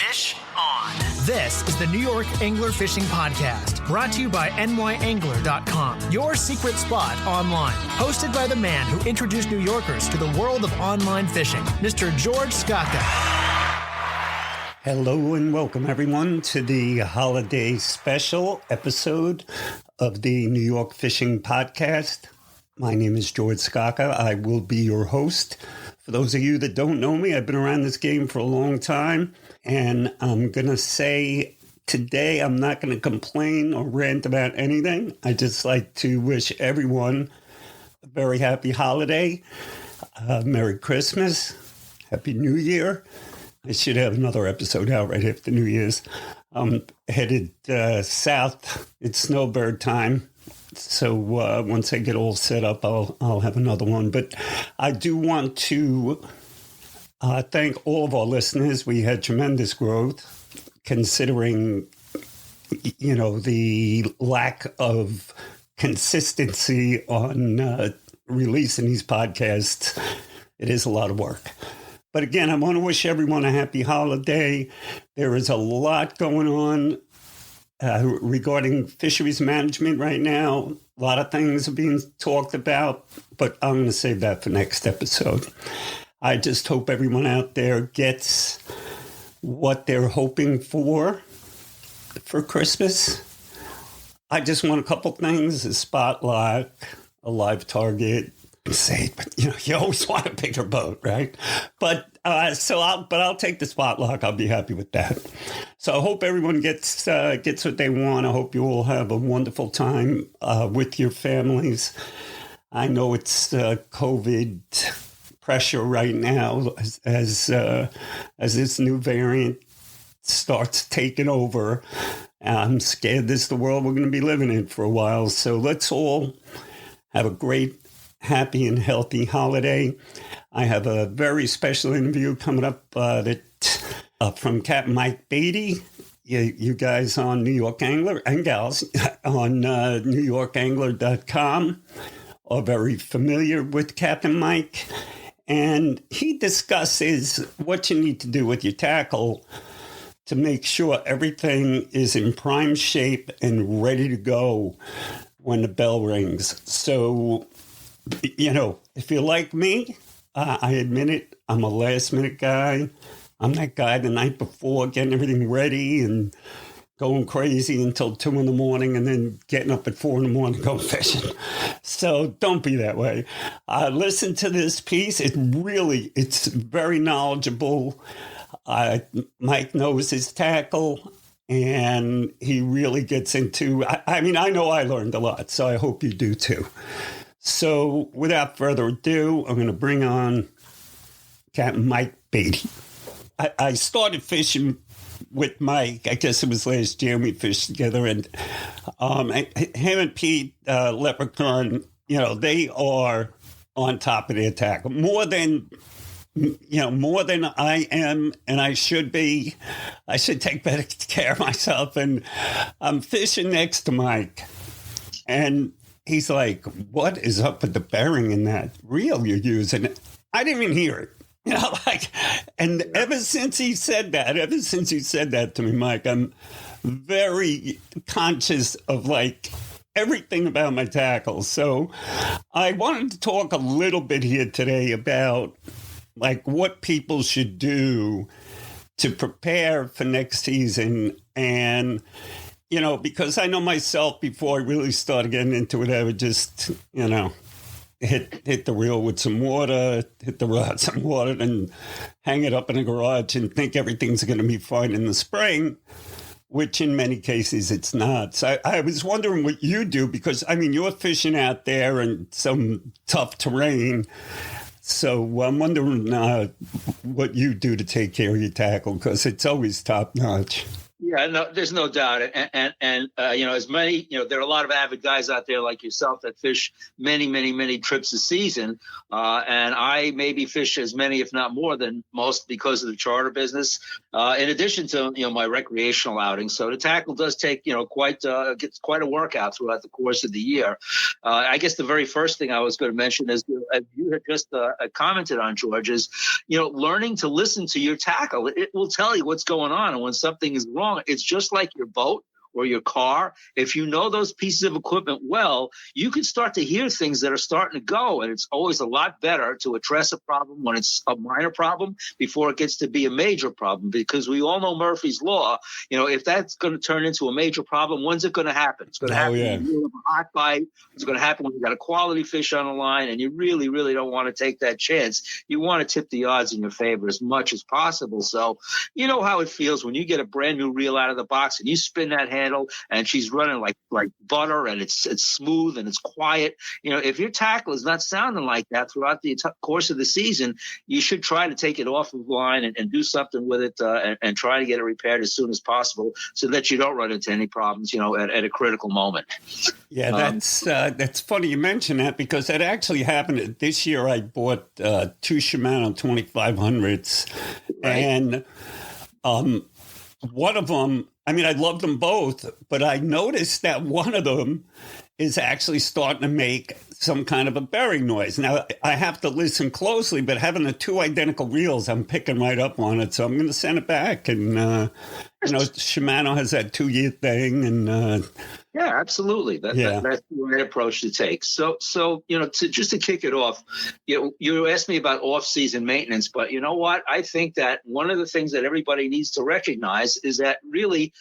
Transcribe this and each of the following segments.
Fish on. This is the New York Angler Fishing Podcast, brought to you by nyangler.com, your secret spot online. Hosted by the man who introduced New Yorkers to the world of online fishing, Mr. George Skaka. Hello and welcome everyone to the holiday special episode of the New York Fishing Podcast. My name is George Skaka. I will be your host. For those of you that don't know me, I've been around this game for a long time, and I'm going to say today I'm not going to complain or rant about anything. I just like to wish everyone a very happy holiday, Merry Christmas, Happy New Year. I should have another episode out right after New Year's. I'm headed south. It's snowbird time. So once I get all set up, I'll have another one. But I do want to thank all of our listeners. We had tremendous growth, considering, the lack of consistency on releasing these podcasts. It is a lot of work. But again, I want to wish everyone a happy holiday. There is a lot going on regarding fisheries management right now. A lot of things are being talked about, but I'm going to save that for next episode. I just hope everyone out there gets what they're hoping for Christmas. I just want a couple things: a spotlight, a live target. But you always want a bigger boat, right? But I'll take the spotlock. I'll be happy with that. So I hope everyone gets what they want. I hope you all have a wonderful time with your families. I know it's COVID pressure right now as this new variant starts taking over. I'm scared this is the world we're going to be living in for a while. So let's all have a great, happy and healthy holiday. I have a very special interview coming up from Capt Mike Bady. You guys on New York Angler and gals on NewYorkAngler.com are very familiar with Captain Mike. And he discusses what you need to do with your tackle to make sure everything is in prime shape and ready to go when the bell rings. So, if you're like me, I admit it, I'm a last-minute guy. I'm that guy the night before getting everything ready and going crazy until 2 in the morning and then getting up at 4 in the morning going fishing. So don't be that way. Listen to this piece. It's very knowledgeable. Mike knows his tackle, and he really gets into, I know I learned a lot, so I hope you do too. So without further ado, I'm going to bring on Captain Mike Bady. I started fishing with Mike. I guess it was last year we fished together, and him and Pete Leprechaun, they are on top of their tackle more than I am, and I should be. I should take better care of myself. And I'm fishing next to Mike, and he's like, "What is up with the bearing in that reel you're using?" I didn't even hear it. And ever since he said that to me, Mike, I'm very conscious of everything about my tackle. So I wanted to talk a little bit here today about what people should do to prepare for next season. And, because I know myself, before I really started getting into it, I would just, hit the reel with some water, hit the rod some water, and hang it up in the garage and think everything's going to be fine in the spring, which in many cases it's not. So I was wondering what you do, because, you're fishing out there in some tough terrain. So I'm wondering what you do to take care of your tackle, because it's always top notch. Yeah, no, there's no doubt. As many, there are a lot of avid guys out there like yourself that fish many, many, many trips a season. And I maybe fish as many, if not more than most because of the charter business, in addition to, my recreational outings. So the tackle does take, gets quite a workout throughout the course of the year. I guess the very first thing I was going to mention is, as you had just commented on, George, is, learning to listen to your tackle. It will tell you what's going on. And when something is wrong, it's just like your boat or your car. If you know those pieces of equipment well, you can start to hear things that are starting to go. And it's always a lot better to address a problem when it's a minor problem before it gets to be a major problem, because we all know Murphy's Law. If that's going to turn into a major problem, when's it going to happen? It's going to happen when you have a hot bite. It's going to happen when you got a quality fish on the line, and you really, really don't want to take that chance. You want to tip the odds in your favor as much as possible. So you know how it feels when you get a brand new reel out of the box and you spin that handle and she's running like butter, and it's smooth and it's quiet. If your tackle is not sounding like that throughout the course of the season, you should try to take it off of the line and do something with it and try to get it repaired as soon as possible so that you don't run into any problems, at a critical moment. Yeah, that's funny you mention that, because that actually happened this year. I bought two Shimano 2500s, right. And one of them, I love them both, but I noticed that one of them is actually starting to make some kind of a bearing noise. Now, I have to listen closely, but having the two identical reels, I'm picking right up on it. So I'm going to send it back. And, Shimano has that 2-year thing. And yeah, absolutely. That's the right approach to take. So just to kick it off, you asked me about off-season maintenance, but you know what? I think that one of the things that everybody needs to recognize is that really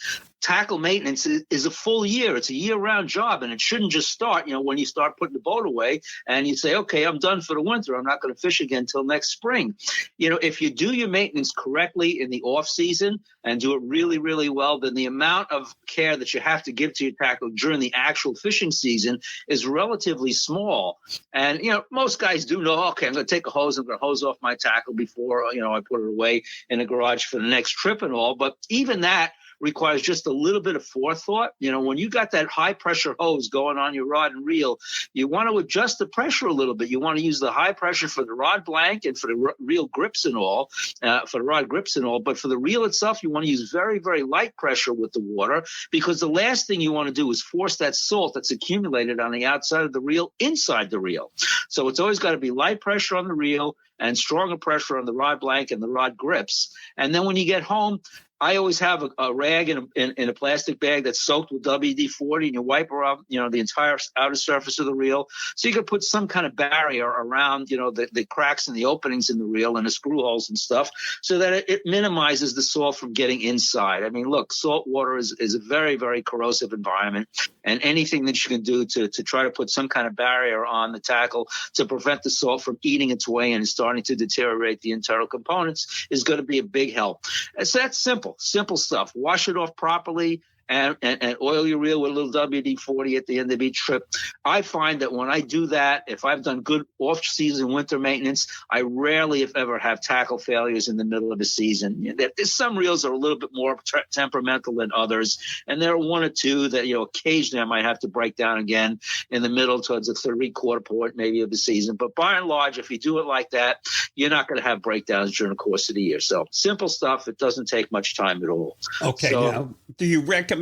tackle maintenance is a full year. It's a year-round job, and it shouldn't just start, when you start putting the boat away and you say, okay, I'm done for the winter. I'm not going to fish again until next spring. If you do your maintenance correctly in the off-season and do it really, really well, then the amount of care that you have to give to your tackle during the actual fishing season is relatively small. And, most guys do know, okay, I'm going to take a hose, I'm going to hose off my tackle before, I put it away in the garage for the next trip and all. But even that requires just a little bit of forethought. When you got that high pressure hose going on your rod and reel, you want to adjust the pressure a little bit. You want to use the high pressure for the rod blank and for the reel grips and all, for the rod grips and all. But for the reel itself, you want to use very, very light pressure with the water, because the last thing you want to do is force that salt that's accumulated on the outside of the reel inside the reel. So it's always got to be light pressure on the reel and stronger pressure on the rod blank and the rod grips. And then when you get home, I always have a rag in a plastic bag that's soaked with WD-40, and you wipe around, the entire outer surface of the reel. So you can put some kind of barrier around, the cracks and the openings in the reel and the screw holes and stuff, so that it minimizes the salt from getting inside. Look, salt water is a very, very corrosive environment, and anything that you can do to try to put some kind of barrier on the tackle to prevent the salt from eating its way in and starting to deteriorate the internal components is going to be a big help. So that's simple stuff. Wash it off properly and oil your reel with a little WD-40 at the end of each trip. I find that when I do that, if I've done good off-season winter maintenance, I rarely, if ever, have tackle failures in the middle of the season. There's some reels are a little bit more temperamental than others, and there are one or two that, occasionally I might have to break down again in the middle towards the three-quarter point maybe of the season. But by and large, if you do it like that, you're not going to have breakdowns during the course of the year. So simple stuff. It doesn't take much time at all. Okay. Now, do you recommend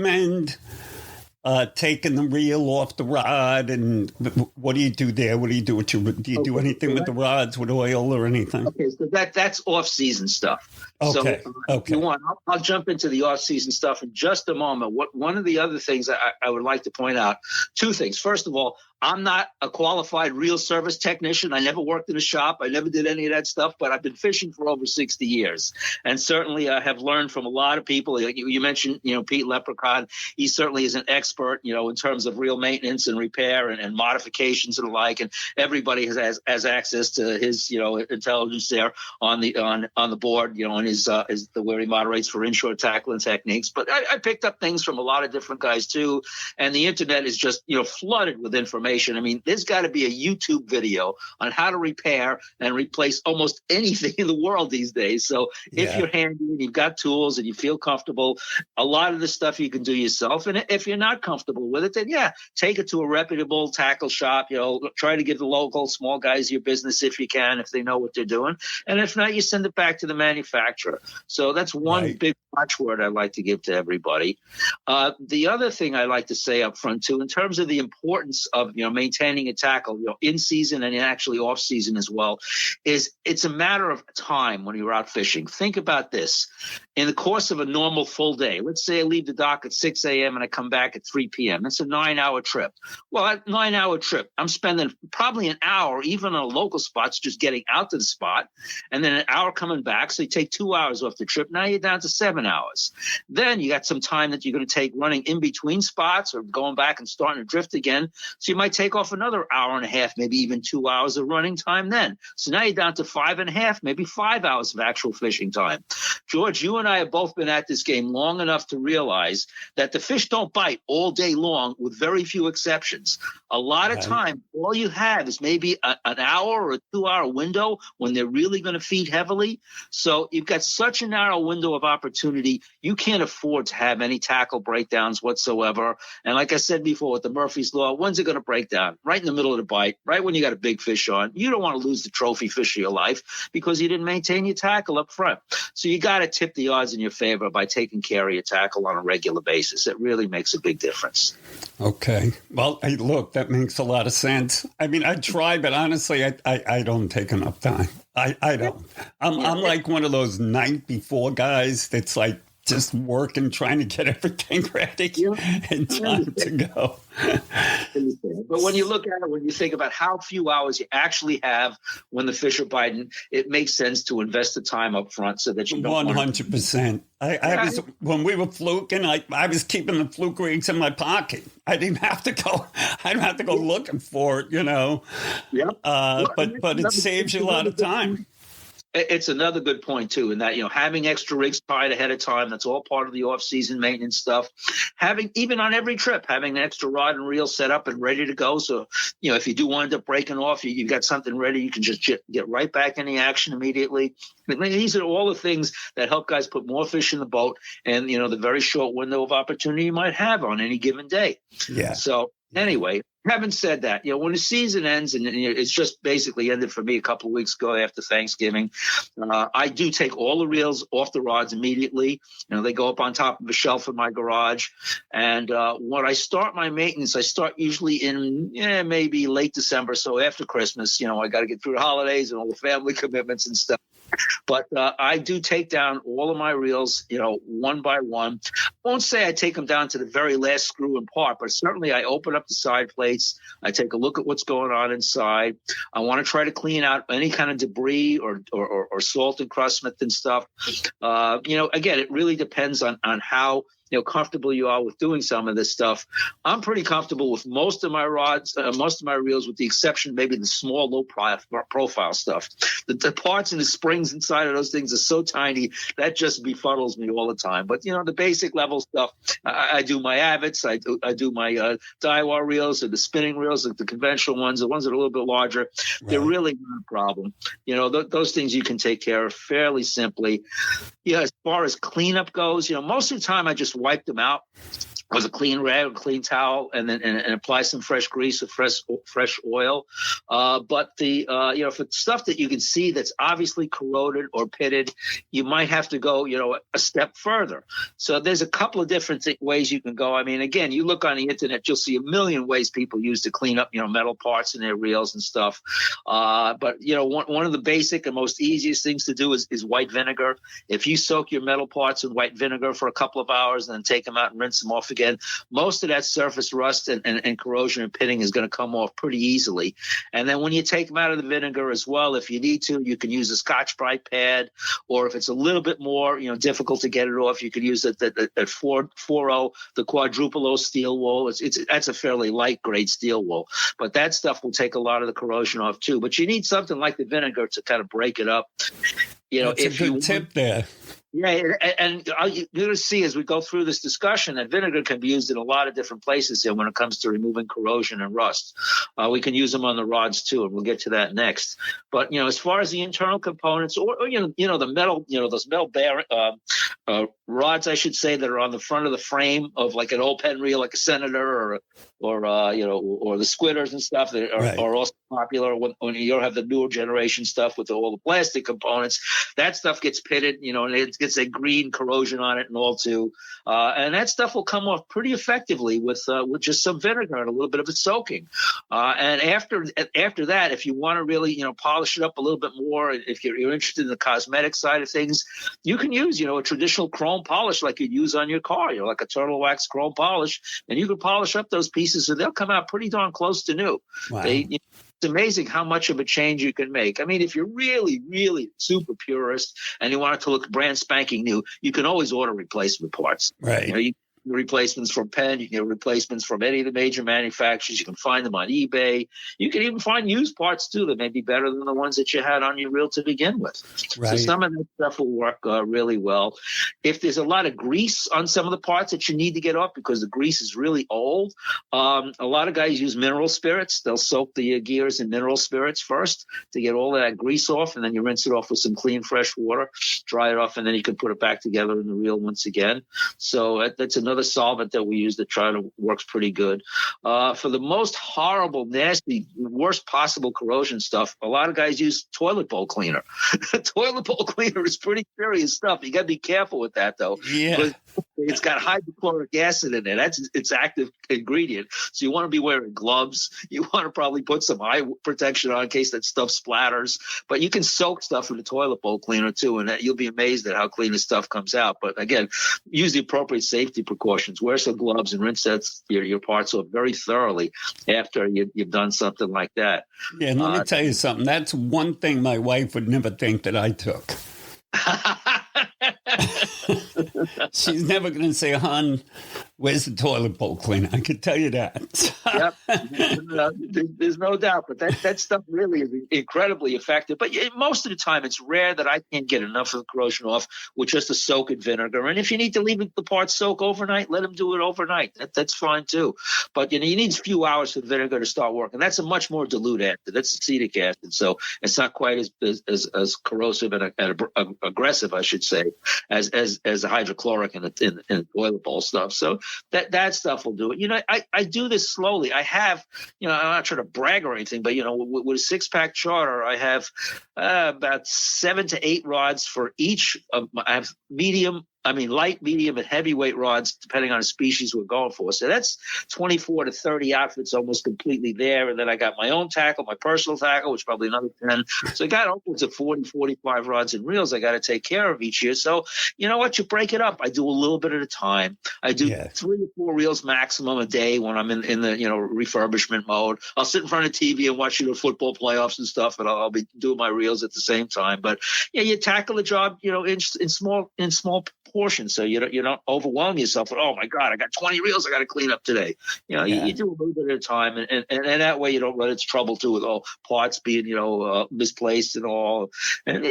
taking the reel off the rod, and what do you do there? What do you do with do you do anything with the rods with oil or anything? Okay, so that's off-season stuff. Okay. So okay. If you want, I'll jump into the off-season stuff in just a moment. One of the other things I would like to point out, two things. First of all, I'm not a qualified reel service technician. I never worked in a shop. I never did any of that stuff, but I've been fishing for over 60 years. And certainly I have learned from a lot of people. You mentioned, Pete Leprechaun. He certainly is an expert, in terms of reel maintenance and repair and modifications and the like. And everybody has access to his, intelligence there on the board, and his where he moderates for inshore tackling techniques. But I picked up things from a lot of different guys too. And the internet is just, flooded with information information. I mean, there's got to be a YouTube video on how to repair and replace almost anything in the world these days. So if you're handy and you've got tools and you feel comfortable, a lot of the stuff you can do yourself. And if you're not comfortable with it, then take it to a reputable tackle shop. Try to give the local small guys your business if you can, if they know what they're doing. And if not, you send it back to the manufacturer. So that's one big watchword I'd like to give to everybody. The other thing I like to say up front too, in terms of the importance of maintaining a tackle, in season and actually off season as well, is it's a matter of time when you're out fishing. Think about this: in the course of a normal full day, let's say I leave the dock at 6 a.m. and I come back at 3 p.m. That's a 9-hour trip. Well, that 9-hour trip, I'm spending probably an hour, even on local spots, just getting out to the spot, and then an hour coming back. So you take 2 hours off the trip. Now you're down to 7 hours. Then you got some time that you're going to take running in between spots or going back and starting to drift again. So you might take off another hour and a half, maybe even 2 hours of running time then. So now you're down to 5.5, maybe 5 hours of actual fishing time. George, you and I have both been at this game long enough to realize that the fish don't bite all day long, with very few exceptions. A lot of time, all you have is maybe an hour or a 2-hour window when they're really going to feed heavily. So you've got such a narrow window of opportunity. You can't afford to have any tackle breakdowns whatsoever. And like I said before, with the Murphy's Law, when's it going to break down? Right in the middle of the bite, right when you got a big fish on. You don't want to lose the trophy fish of your life because you didn't maintain your tackle up front. So you got to tip the odds in your favor by taking care of your tackle on a regular basis. It really makes a big difference. Okay. Well, hey, look, that makes a lot of sense. I mean, I try, but honestly, I don't take enough time. I don't. I'm like one of those night before guys that's like just working, trying to get everything ready and time to go. But when you look at it, when you think about how few hours you actually have when the fish are biting, it makes sense to invest the time up front so that you don't 100%. I was, when we were fluking, I was keeping the fluke rigs in my pocket. I didn't have to go looking for it, Yeah. But it saves you a lot of time. It's another good point, too, in that, having extra rigs tied ahead of time, that's all part of the off-season maintenance stuff. Having, even on every trip, having an extra rod and reel set up and ready to go. So, if you do wind up breaking off, you've got something ready. You can just get right back in the action immediately. I mean, these are all the things that help guys put more fish in the boat and, the very short window of opportunity you might have on any given day. Yeah. So anyway, having said that, when the season ends, and it's just basically ended for me a couple of weeks ago after Thanksgiving, I do take all the reels off the rods immediately. They go up on top of a shelf in my garage. And when I start my maintenance, I start usually in maybe late December. So after Christmas, I got to get through the holidays and all the family commitments and stuff. But I do take down all of my reels, one by one. I won't say I take them down to the very last screw and part, but certainly I open up the side plates. I take a look at what's going on inside. I want to try to clean out any kind of debris or salt encrustment and stuff. Again, it really depends on how comfortable you are with doing some of this stuff. I'm pretty comfortable with most of my rods, most of my reels, with the exception maybe the small, low profile stuff. The parts and the springs inside of those things are so tiny that just befuddles me all the time. But the basic level stuff, I do my Avets, I do my Daiwa reels, or the spinning reels, like the conventional ones, the ones that are a little bit larger. Right. They're really not a problem. Those things you can take care of fairly simply. As far as cleanup goes, most of the time I just wipe them out with a clean rag, a clean towel, and then and apply some fresh grease or fresh oil. But for stuff that you can see that's obviously corroded or pitted, you might have to go, a step further. So there's a couple of different ways you can go. I mean, again, you look on the internet, you'll see a million ways people use to clean up, metal parts in their reels and stuff. But one of the basic and most easiest things to do is white vinegar. If you soak your metal parts in white vinegar for a couple of hours and then take them out and rinse them off again, most of that surface rust and corrosion and pitting is going to come off pretty easily. And then when you take them out of the vinegar as well, if you need to, you can use a Scotch-Brite pad, or if it's a little bit more difficult to get it off, you can use that 4.0, the quadruple O steel wool. That's a fairly light grade steel wool, but that stuff will take a lot of the corrosion off too. But you need something like the vinegar to kind of break it up. That's if a good tip there. Yeah, and you're going to see as we go through this discussion that vinegar can be used in a lot of different places here when it comes to removing corrosion and rust. We can use them on the rods too, and we'll get to that next. But as far as the internal components, or the metal, those metal rods, I should say, that are on the front of the frame of like an old pen reel, like a Senator, or the squitters and stuff that are also popular when you have the newer generation stuff with all the plastic components. That stuff gets pitted, and it gets a green corrosion on it and all too. And that stuff will come off pretty effectively with just some vinegar and a little bit of a soaking. And after that, if you want to really, polish it up a little bit more, if you're interested in the cosmetic side of things, you can use, a traditional chrome polish like you'd use on your car, like a turtle wax chrome polish, and you can polish up those pieces and they'll come out pretty darn close to new. Wow. It's amazing how much of a change you can make. I mean, if you're really, really super purist and you want it to look brand spanking new, you can always order replacement parts. Right. You can get replacements from Penn. You can get replacements from any of the major manufacturers. You can find them on eBay. You can even find used parts too that may be better than the ones that you had on your reel to begin with. Right. So some of that stuff will work really well. If there's a lot of grease on some of the parts that you need to get off because the grease is really old, a lot of guys use mineral spirits. They'll soak the gears in mineral spirits first to get all of that grease off, and then you rinse it off with some clean, fresh water, dry it off, and then you can put it back together in the reel once again. So that's another solvent that we use that works pretty good. For the most horrible, nasty, worst possible corrosion stuff, a lot of guys use toilet bowl cleaner. Toilet bowl cleaner is pretty serious stuff. You got to be careful with that, though. Yeah. It's got hydrochloric acid in it. That's its active ingredient. So you want to be wearing gloves. You want to probably put some eye protection on in case that stuff splatters. But you can soak stuff in the toilet bowl cleaner too, and you'll be amazed at how clean the stuff comes out. But again, use the appropriate safety precautions. Wear some gloves and rinse your parts off very thoroughly after you've done something like that. Yeah, and let me tell you something. That's one thing my wife would never think that I took. She's never going to say, hon, where's the toilet bowl cleaner? I can tell you that. Yep. There's no doubt. But that stuff really is incredibly effective. But most of the time, it's rare that I can't get enough of the corrosion off with just a soak in vinegar. And if you need to leave the parts soak overnight, let them do it overnight. That's fine, too. But you need a few hours for the vinegar to start working. That's a much more dilute acid. That's acetic acid. So it's not quite as corrosive and aggressive, I should say, as the hydrochloric and the toilet bowl stuff. So that stuff will do it. I do this slowly. I have, I'm not trying to brag or anything, but, with a 6-pack charter, I have about 7 to 8 rods for each of I have light, medium, and heavyweight rods, depending on the species we're going for. So that's 24 to 30 outfits almost completely there. And then I got my own tackle, my personal tackle, which is probably another 10. So I got upwards of 40, 45 rods and reels I got to take care of each year. So you know what? You break it up. I do a little bit at a time. I do 3 or 4 reels maximum a day when I'm in the refurbishment mode. I'll sit in front of TV and watch football playoffs and stuff, and I'll be doing my reels at the same time. But you tackle the job, in small portions, so you don't overwhelm yourself with, oh my God, I got 20 reels I got to clean up today. You do a little bit at a time, and that way you don't run into trouble too with all parts being misplaced and all. And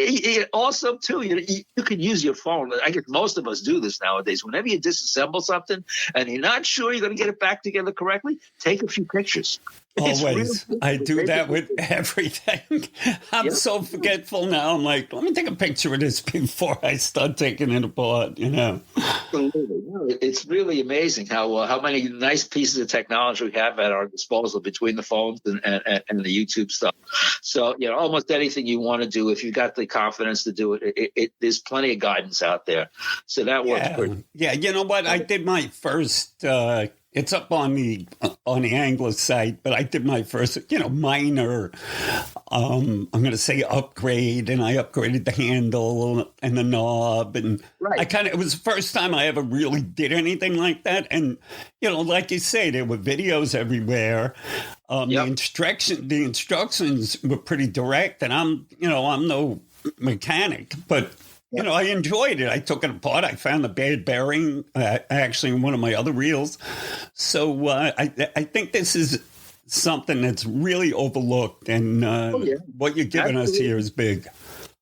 also too, you can use your phone. I guess most of us do this nowadays. Whenever you disassemble something and you're not sure you're going to get it back together correctly, take a few pictures. Always. I do that with everything. I'm so forgetful now. I'm like, let me take a picture of this before I start taking it apart, Absolutely. It's really amazing how many nice pieces of technology we have at our disposal between the phones and the YouTube stuff. So, almost anything you want to do, if you've got the confidence to do it, there's plenty of guidance out there. So that works pretty. Yeah, you know what? I did my first it's up on the Angler site, but I did my first, minor, I'm going to say upgrade, and I upgraded the handle and the knob, and it was the first time I ever really did anything like that. And, like you say, there were videos everywhere. The instructions were pretty direct, and I'm no mechanic, but I enjoyed it. I took it apart. I found the bad bearing, actually, in one of my other reels. So I think this is something that's really overlooked, and what you're giving us here is big.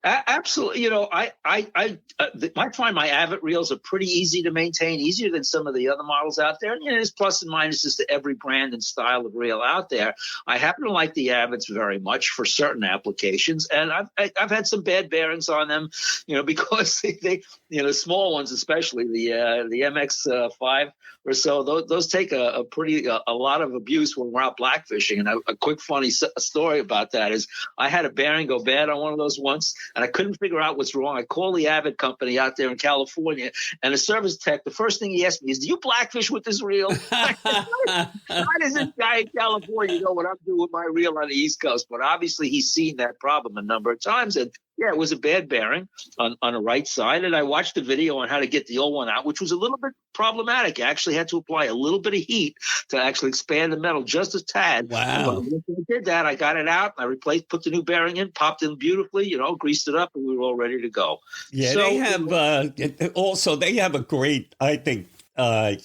Absolutely. I find my Avid reels are pretty easy to maintain, easier than some of the other models out there. And there's plus and minuses to every brand and style of reel out there. I happen to like the Avids very much for certain applications, and I've had some bad bearings on them, because they small ones, especially the MX5 or so. Those take a lot of abuse when we're out blackfishing. And a quick funny story about that is I had a bearing go bad on one of those once, and I couldn't figure out what's wrong. I called the Avid company out there in California, and the service tech, the first thing he asked me is, "Do you blackfish with this reel?" How does this guy in California know what I'm doing with my reel on the East Coast? But obviously he's seen that problem a number of times, and yeah, it was a bad bearing on the right side. And I watched the video on how to get the old one out, which was a little bit problematic. I actually had to apply a little bit of heat to actually expand the metal just a tad. Wow. But when I did that, I got it out. I put the new bearing in, popped in beautifully, greased it up, and we were all ready to go. Yeah, they have a great, I think, they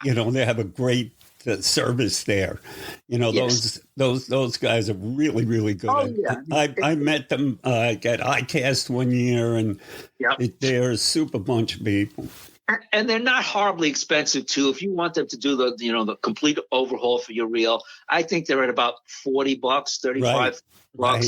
have a great service there. Yes. Those guys are really, really good. Oh, yeah. I met them at ICAST one year, and they're a super bunch of people. And they're not horribly expensive too. If you want them to do the complete overhaul for your reel, I think they're at about $40, $35. Right.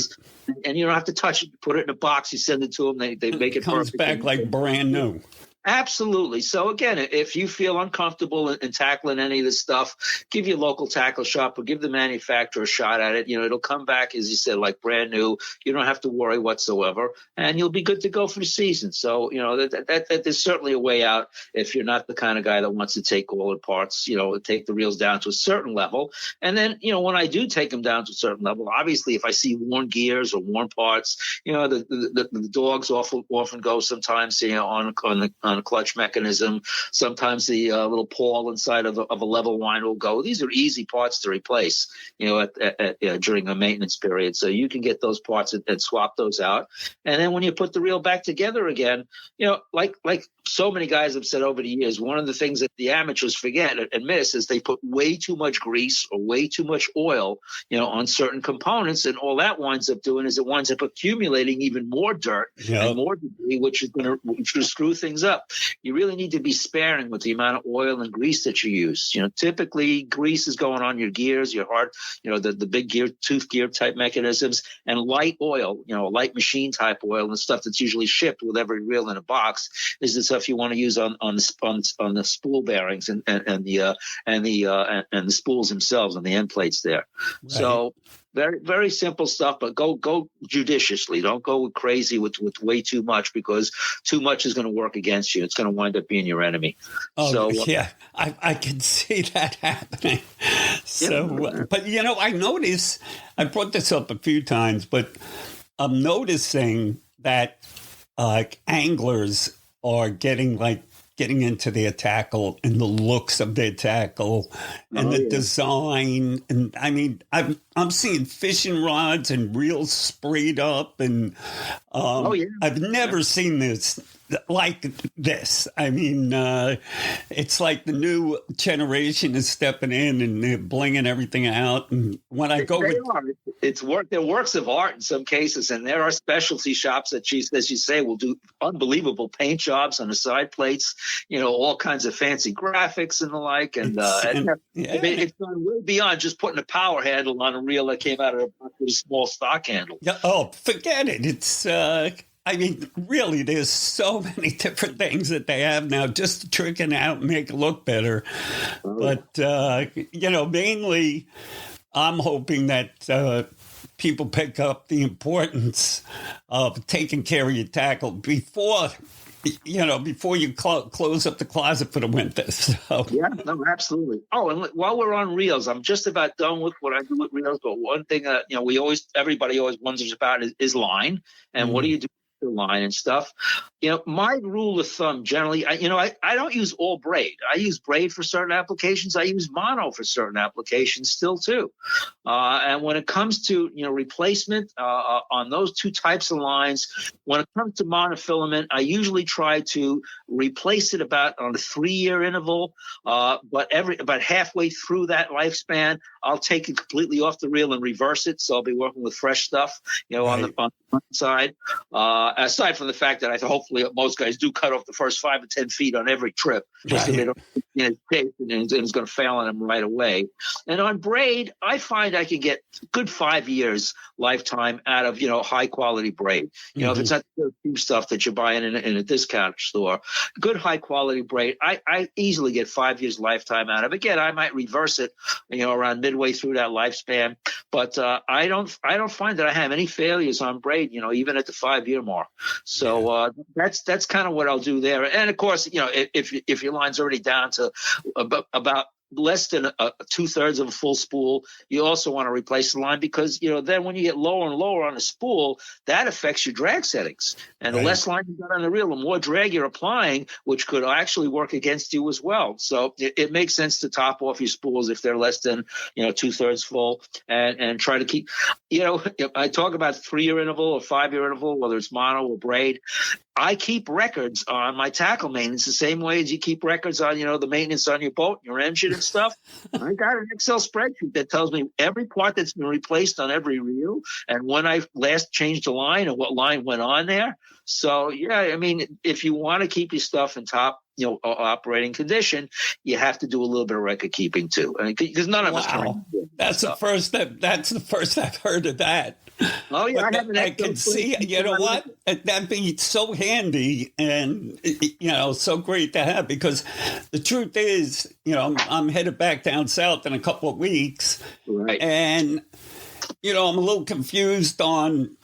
And you don't have to touch it. You put it in a box. You send it to them. They make it comes perfect. Back like brand new. Absolutely. So again, if you feel uncomfortable in tackling any of this stuff, give your local tackle shop or give the manufacturer a shot at it. It'll come back, as you said, like brand new. You don't have to worry whatsoever, and you'll be good to go for the season. So, that there's certainly a way out if you're not the kind of guy that wants to take all the parts, take the reels down to a certain level. And then, when I do take them down to a certain level, obviously, if I see worn gears or worn parts, the dogs often go sometimes, on a clutch mechanism. Sometimes the little pawl inside of a level wind will go. These are easy parts to replace, during a maintenance period. So you can get those parts and swap those out. And then when you put the reel back together again, like so many guys have said over the years, one of the things that the amateurs forget and miss is they put way too much grease or way too much oil, on certain components. And all that winds up doing is it winds up accumulating even more dirt and more debris, which is going to screw things up. You really need to be sparing with the amount of oil and grease that you use. Typically grease is going on your gears, your heart, the big gear, tooth gear type mechanisms, and light oil, light machine type oil and stuff that's usually shipped with every reel in a box is the stuff you want to use on the spool bearings and the spools themselves on the end plates there. Right. So very, very simple stuff, but go judiciously. Don't go crazy with way too much, because too much is going to work against you. It's going to wind up being your enemy. Oh, so, yeah, I can see that happening. So, but I notice, I brought this up a few times, but I'm noticing that anglers are getting into their tackle and the looks of their tackle and the design. And I mean, I'm seeing fishing rods and reels sprayed up, and I've never seen this like this. I mean, it's like the new generation is stepping in and they're blinging everything out. And when I go they're works of art in some cases, and there are specialty shops that, as you say, will do unbelievable paint jobs on the side plates, all kinds of fancy graphics and the like. And it's gone way beyond just putting a power handle on a reel that came out of a small stock handle. Yeah, forget it. It's I mean, really, there's so many different things that they have now just to trick it out and make it look better. But, mainly I'm hoping that people pick up the importance of taking care of your tackle before you close up the closet for the winter. So. Yeah, no, absolutely. Oh, and while we're on reels, I'm just about done with what I do with reels. But one thing everybody always wonders about is line. And what do you do your line and stuff. My rule of thumb generally, I don't use all braid. I use braid for certain applications. I use mono for certain applications still too. And when it comes to replacement on those two types of lines, when it comes to monofilament, I usually try to replace it about on a 3-year interval. But about halfway through that lifespan, I'll take it completely off the reel and reverse it. So I'll be working with fresh stuff, on the front side. Aside from the fact that hopefully most guys do cut off the first 5 or 10 feet on every trip, just so they don't and it's going to fail on them right away. And on braid, I find I can get good 5 years lifetime out of high quality braid. If it's not the cheap stuff that you're buying in a discount store, good high quality braid, I easily get 5 years lifetime out of. Again, I might reverse it, around midway through that lifespan, but I don't find that I have any failures on braid, even at the 5-year mark. So that's kind of what I'll do there. And of course, if your line's already down to about less than 2/3 of a full spool, you also want to replace the line because then when you get lower and lower on the spool, that affects your drag settings. And the less line you got on the reel, the more drag you're applying, which could actually work against you as well. So it makes sense to top off your spools if they're less than 2/3 full, and try to keep. I talk about 3-year interval or 5-year interval, whether it's mono or braid. I keep records on my tackle maintenance the same way as you keep records on, the maintenance on your boat, your engine and stuff. I got an Excel spreadsheet that tells me every part that's been replaced on every reel and when I last changed the line and what line went on there. So, if you want to keep your stuff in top, operating condition, you have to do a little bit of record keeping too. Because none of us can. That's the first I've heard of that. Oh yeah, I can see. You know what? That'd be so handy and so great to have, because the truth is, I'm headed back down south in a couple of weeks, right? And I'm a little confused on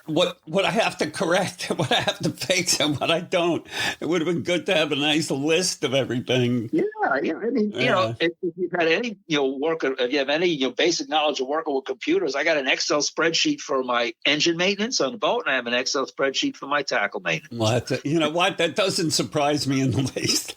what I have to correct, what I have to fix, and what I don't. It would have been good to have a nice list of everything. Yeah. If you've had any, if you have any, basic knowledge of working with computers, I got an Excel spreadsheet for my engine maintenance on the boat, and I have an Excel spreadsheet for my tackle maintenance. Well, you know what? That doesn't surprise me in the least.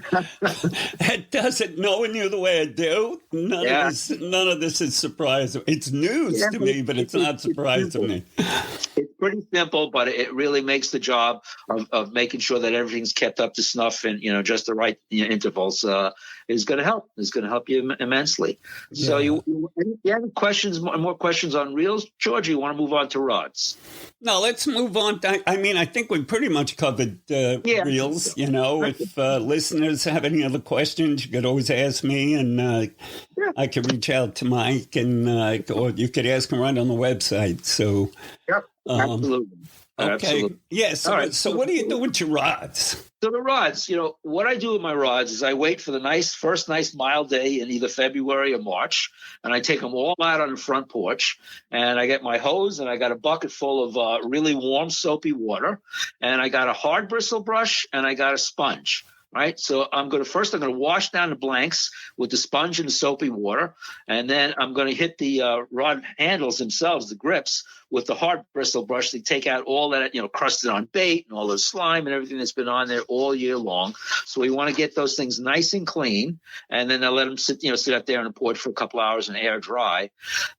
It doesn't. Knowing you the way I do, none of this is surprising. It's news to me, but it's not surprising to me. It's pretty simple, but it really makes the job of making sure that everything's kept up to snuff and just the right intervals is going to help. It's going to help you immensely. Yeah. So you have questions, more questions on reels, George? Or you want to move on to rods? No, let's move on. I think we pretty much covered reels. If listeners have any other questions, you could always ask me, and I could reach out to Mike, and or you could ask him right on the website. So, absolutely. Okay. Absolutely. Yes. Yeah, so what do you do with your rods? So the rods, what I do with my rods is I wait for the first nice mild day in either February or March, and I take them all out on the front porch, and I get my hose, and I got a bucket full of really warm, soapy water, and I got a hard bristle brush, and I got a sponge. Right. So I'm going to wash down the blanks with the sponge and the soapy water. And then I'm going to hit the rod handles themselves, the grips, with the hard bristle brush to take out all that, crusted on bait and all the slime and everything that's been on there all year long. So we want to get those things nice and clean. And then I let them sit out there on the porch for a couple hours and air dry.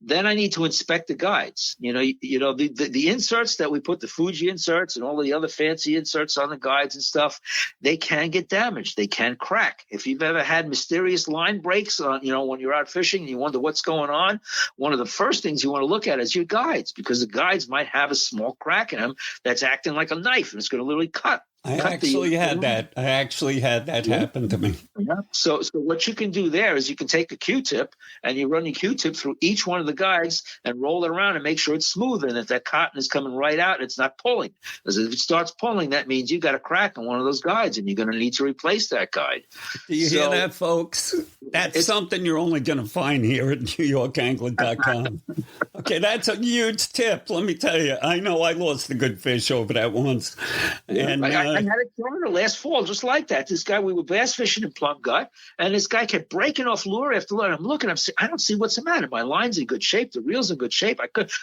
Then I need to inspect the guides. The inserts that we put, the Fuji inserts and all the other fancy inserts on the guides and stuff, they can get damaged. They can crack. If you've ever had mysterious line breaks on, when you're out fishing and you wonder what's going on, one of the first things you want to look at is your guides, because the guides might have a small crack in them that's acting like a knife, and it's going to literally cut. I actually had that happen to me. Yeah. So what you can do there is you can take a Q-tip and you run your Q-tip through each one of the guides and roll it around and make sure it's smooth, and that cotton is coming right out and it's not pulling. Because if it starts pulling, that means you got a crack on one of those guides and you're going to need to replace that guide. Do you hear that, folks? That's something you're only going to find here at NewYorkAngler.com. Okay, that's a huge tip. Let me tell you. I know I lost a good fish over that once. And I had a charter last fall just like that. This guy, we were bass fishing in Plum Gut, and this guy kept breaking off lure after lure. I'm looking, I don't see what's the matter. My line's in good shape. The reel's in good shape.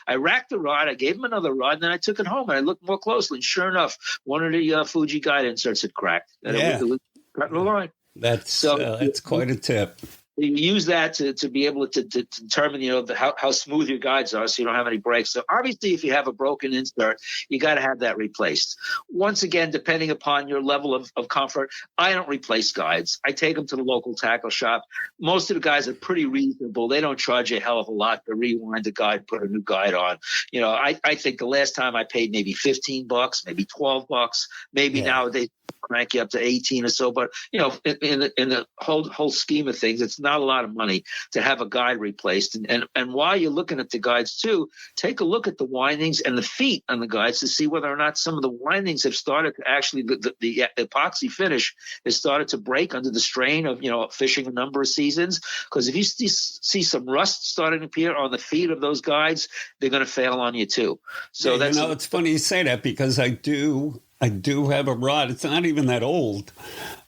I racked the rod. I gave him another rod, and then I took it home, and I looked more closely. And sure enough, one of the Fuji guide inserts had cracked. And it was cutting the line. That's quite a tip. You use that to be able to determine, how smooth your guides are, so you don't have any breaks. So obviously, if you have a broken insert, you got to have that replaced. Once again, depending upon your level of comfort, I don't replace guides. I take them to the local tackle shop. Most of the guys are pretty reasonable. They don't charge you a hell of a lot to rewind the guide, put a new guide on. I think the last time I paid maybe $15, maybe $12, maybe nowadays crank you up to 18 or so. But in the whole scheme of things, it's not a lot of money to have a guide replaced. And while you're looking at the guides too, take a look at the windings and the feet on the guides to see whether or not some of the windings have started to actually the epoxy finish has started to break under the strain of fishing a number of seasons. Because if you see some rust starting to appear on the feet of those guides, they're going to fail on you too. So it's funny you say that, because I do have a rod. It's not even that old,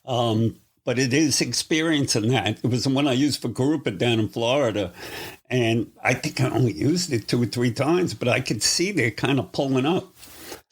but it is experiencing that. It was the one I used for grouper down in Florida, and I think I only used it 2 or 3 times, but I could see they're kind of pulling up.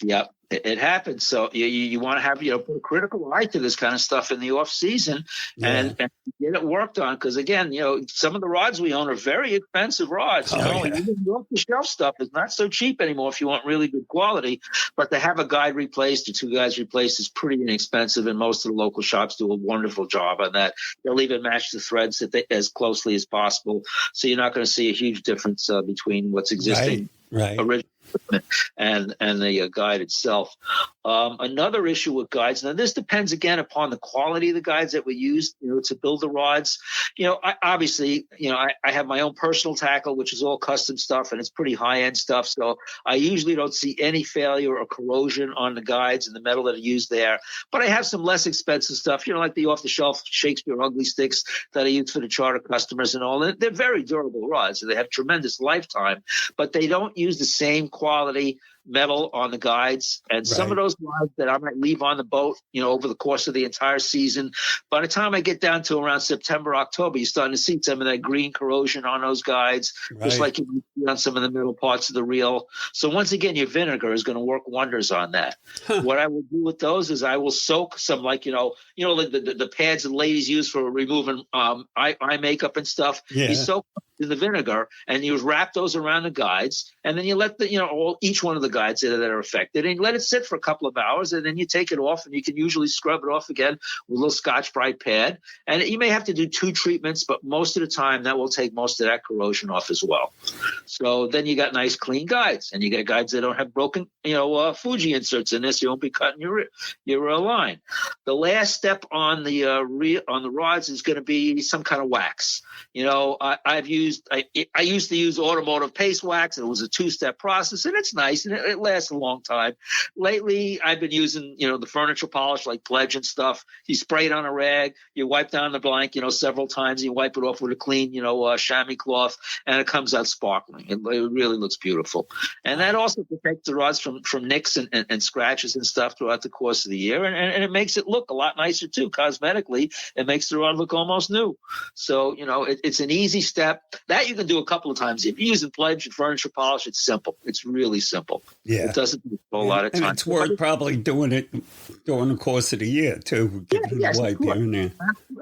Yep. It happens. So you want to have, put a critical eye to this kind of stuff in the off season and get it worked on. Because again, some of the rods we own are very expensive rods. And even the off the shelf stuff is not so cheap anymore if you want really good quality. But to have a guide replaced or 2 guides replaced is pretty inexpensive, and most of the local shops do a wonderful job on that. They'll even match the threads as closely as possible, so you're not going to see a huge difference between what's existing originally and the guide itself. Another issue with guides, now this depends again upon the quality of the guides that we use, to build the rods. I have my own personal tackle, which is all custom stuff, and it's pretty high-end stuff. So I usually don't see any failure or corrosion on the guides and the metal that are used there. But I have some less expensive stuff, like the off-the-shelf Shakespeare ugly sticks that I use for the charter customers and all. And they're very durable rods. They have tremendous lifetime, but they don't use the same quality metal on the guides. And some of those rods that I might leave on the boat, over the course of the entire season, by the time I get down to around September, October, you're starting to see some of that green corrosion on those guides, just like you see on some of the middle parts of the reel. So once again, your vinegar is going to work wonders on that. What I will do with those is I will soak some, the pads that ladies use for removing eye makeup and stuff. You soak in the vinegar, and you wrap those around the guides, and then you let each one of the guides that are affected, and you let it sit for a couple of hours, and then you take it off, and you can usually scrub it off again with a little Scotch-Brite pad. And you may have to do 2 treatments, but most of the time that will take most of that corrosion off as well. So then you got nice clean guides, and you get guides that don't have broken Fuji inserts in this. You won't be cutting your line. The last step on the rods is going to be some kind of wax. I used to use automotive paste wax. It was a 2-step process, and it's nice, and it lasts a long time. Lately, I've been using, the furniture polish like Pledge and stuff. You spray it on a rag, you wipe down the blank, several times, you wipe it off with a clean, chamois cloth, and it comes out sparkling. It really looks beautiful. And that also protects the rods from nicks and scratches and stuff throughout the course of the year, and it makes it look a lot nicer too. Cosmetically, it makes the rod look almost new. So, it's an easy step that you can do a couple of times. If you're using Pledge and furniture polish, it's simple. It's really simple. It doesn't take a whole lot of time. And it's worth probably doing it during the course of the year too. Wipe here and there.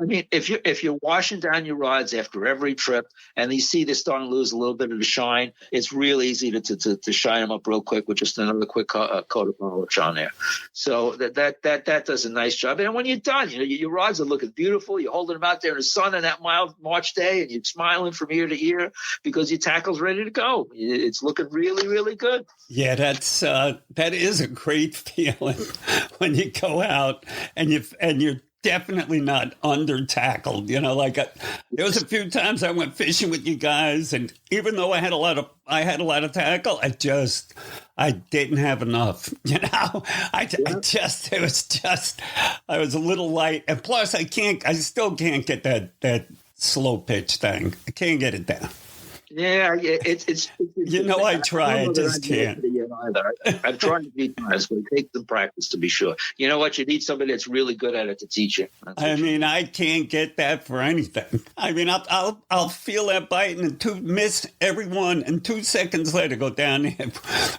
I mean, if you're washing down your rods after every trip, and you see they're starting to lose a little bit of the shine, it's real easy to shine them up real quick with just another quick coat of polish on there. So that does a nice job. And when you're done, your rods are looking beautiful. You're holding them out there in the sun on that mild March day, and you're smiling from ear to ear because your tackle's ready to go. It's looking really, really good. Yeah, that is a great feeling when you go out and you're definitely not under tackled. There was a few times I went fishing with you guys, and even though I had a lot of tackle, I didn't have enough. I was a little light, and plus I still can't get that slow pitch thing. I can't get it down. Yeah, it's I try. I just can't. I've tried a few times, but it takes some practice to be sure. You know what? You need somebody that's really good at it to teach you. I can't get that for anything. I mean, I'll feel that bite and miss everyone, and 2 seconds later go down there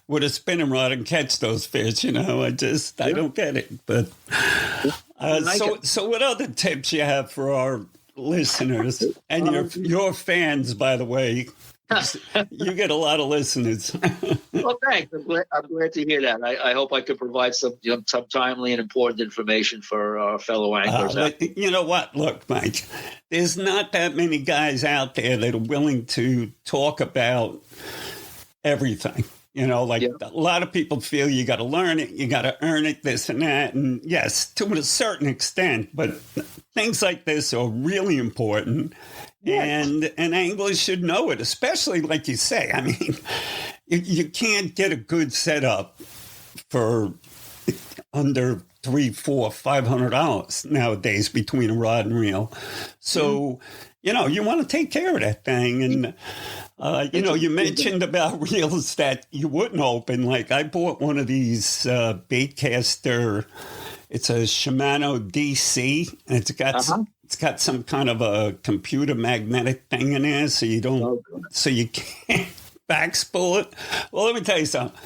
with a spinning rod and catch those fish. I don't get it. But so what other tips you have for our listeners and your fans, by the way? You get a lot of listeners. Well, thanks. I'm glad to hear that. I hope I could provide some timely and important information for our fellow anglers. You know what? Look, Mike, there's not that many guys out there that are willing to talk about everything. A lot of people feel you got to learn it, you got to earn it, this and that. And yes, to a certain extent, but things like this are really important. Yes. And anglers should know it, especially like you say. I mean, you can't get a good setup for under $300, $400, $500 nowadays between a rod and reel. So, you want to take care of that thing. And, you mentioned about reels that you wouldn't open. Like I bought one of these Baitcaster. It's a Shimano DC, and it's got some kind of a computer magnetic thing in there, so you can't backspool it. Well, let me tell you something.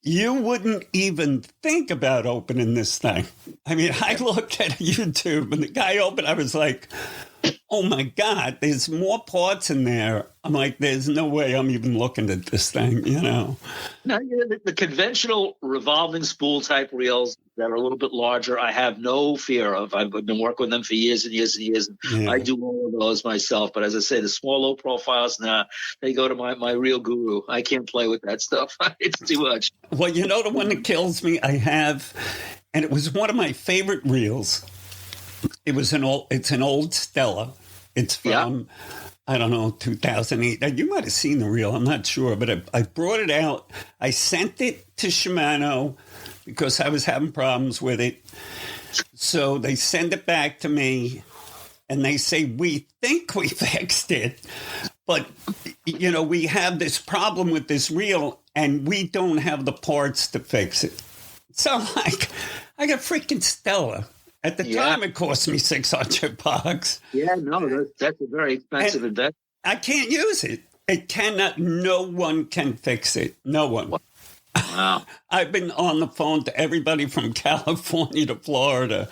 You wouldn't even think about opening this thing. I mean, I looked at YouTube, and the guy opened. I was like, oh my God, there's more parts in there. I'm like, there's no way I'm even looking at this thing, No, the conventional revolving spool type reels that are a little bit larger, I have no fear of. I've been working with them for years and years and years. And I do all of those myself. But as I say, the small, low profiles, they go to my reel guru. I can't play with that stuff. It's too much. Well, the one that kills me, I have, and it was one of my favorite reels. It's an old Stella. It's from, I don't know, 2008. You might have seen the reel. I'm not sure. But I brought it out. I sent it to Shimano because I was having problems with it. So they send it back to me. And they say, we think we fixed it. But, we have this problem with this reel. And we don't have the parts to fix it. So, I got freaking Stella. At the time, it cost me $600. Yeah, no, that's a very expensive investment. I can't use it. It cannot. No one can fix it. No one. Wow. I've been on the phone to everybody from California to Florida.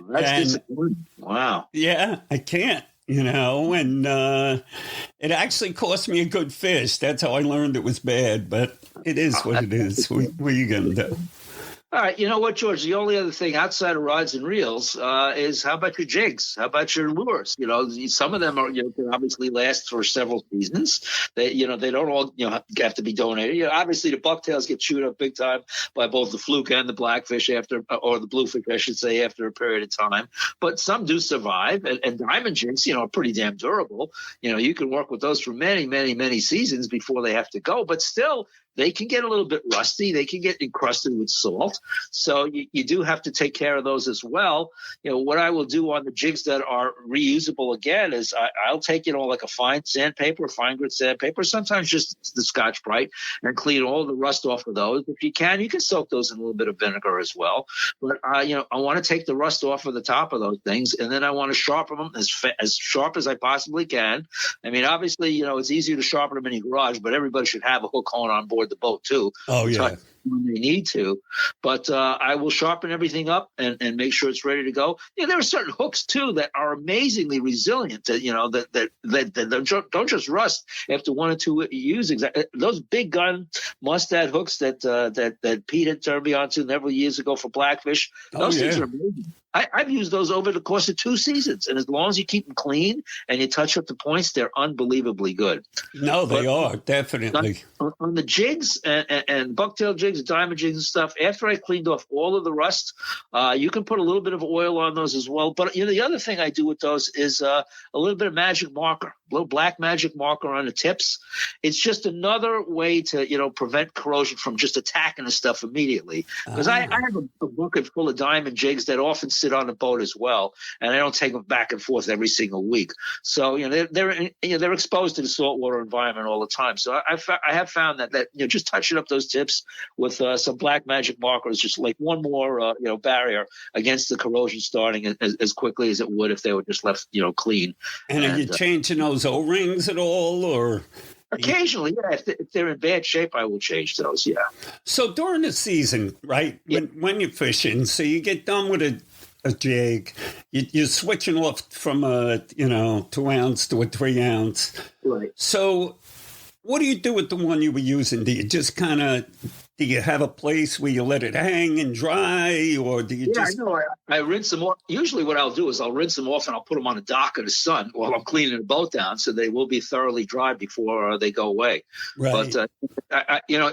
That's disappointing. Wow. Yeah, I can't. And it actually cost me a good fish. That's how I learned it was bad. But it is what it is. What are you going to do? All right, you know what, George? The only other thing outside of rods and reels is how about your jigs? How about your lures? Some of them can obviously last for several seasons. They don't all have to be donated. Obviously the bucktails get chewed up big time by both the fluke and the blackfish or the bluefish, I should say, after a period of time. But some do survive, and diamond jigs, are pretty damn durable. You can work with those for many, many, many seasons before they have to go. But still, they can get a little bit rusty. They can get encrusted with salt. So you do have to take care of those as well. What I will do on the jigs that are reusable again is I'll take, like a fine sandpaper, fine grit sandpaper, sometimes just the Scotch-Brite, and clean all the rust off of those. If you can soak those in a little bit of vinegar as well. But, I want to take the rust off of the top of those things, and then I want to sharpen them as sharp as I possibly can. I mean, obviously, it's easier to sharpen them in your garage, but everybody should have a hook horn on board the boat too. Oh yeah, when they need to. But I will sharpen everything up and make sure it's ready to go. There are certain hooks too that are amazingly resilient. That don't just rust after 1 or 2 uses. Those big gun mustad hooks that Pete had turned me on to several years ago for blackfish. Those things are amazing. I've used those over the course of 2 seasons, and as long as you keep them clean and you touch up the points, they're unbelievably good. No, they are, definitely. On the jigs and bucktail jigs, diamond jigs and stuff, after I cleaned off all of the rust, you can put a little bit of oil on those as well. But the other thing I do with those is a little bit of magic marker. little black magic marker on the tips. It's just another way to, prevent corrosion from just attacking the stuff immediately. Because I have a bucket full of diamond jigs that often sit on the boat as well, and I don't take them back and forth every single week. So they're exposed to the saltwater environment all the time. So I have found that just touching up those tips with some black magic marker is just like one more barrier against the corrosion starting as quickly as it would if they were just left clean. And are you changing those O-rings at all, or? Occasionally, yeah. If they're in bad shape, I will change those, yeah. So during the season, right, when you're fishing, so you get done with a jig, you're switching off from a 2 ounce to a 3 ounce. Right. So what do you do with the one you were using? Do you just do you have a place where you let it hang and dry, or do you just? Yeah, I rinse them off. Usually what I'll do is I'll rinse them off and I'll put them on the dock in the sun while I'm cleaning the boat down, so they will be thoroughly dry before they go away. Right. But,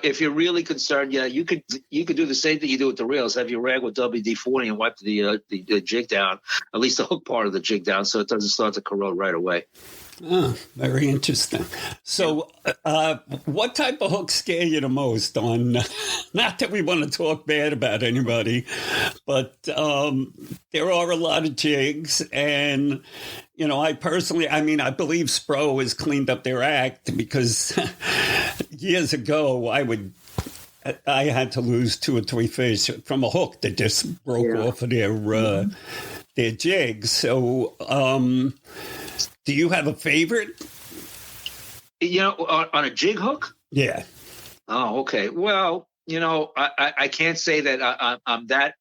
if you're really concerned, you could do the same thing you do with the reels. Have your rag with WD-40 and wipe the jig down, at least the hook part of the jig down, so it doesn't start to corrode right away. Oh, very interesting. So what type of hooks scare you the most on, not that we want to talk bad about anybody, but there are a lot of jigs, and, I personally, I believe Spro has cleaned up their act, because years ago I had to lose 2 or 3 fish from a hook that just broke off of their jigs. So, do you have a favorite? On a jig hook? Yeah. Oh, okay. Well, I can't say that I'm that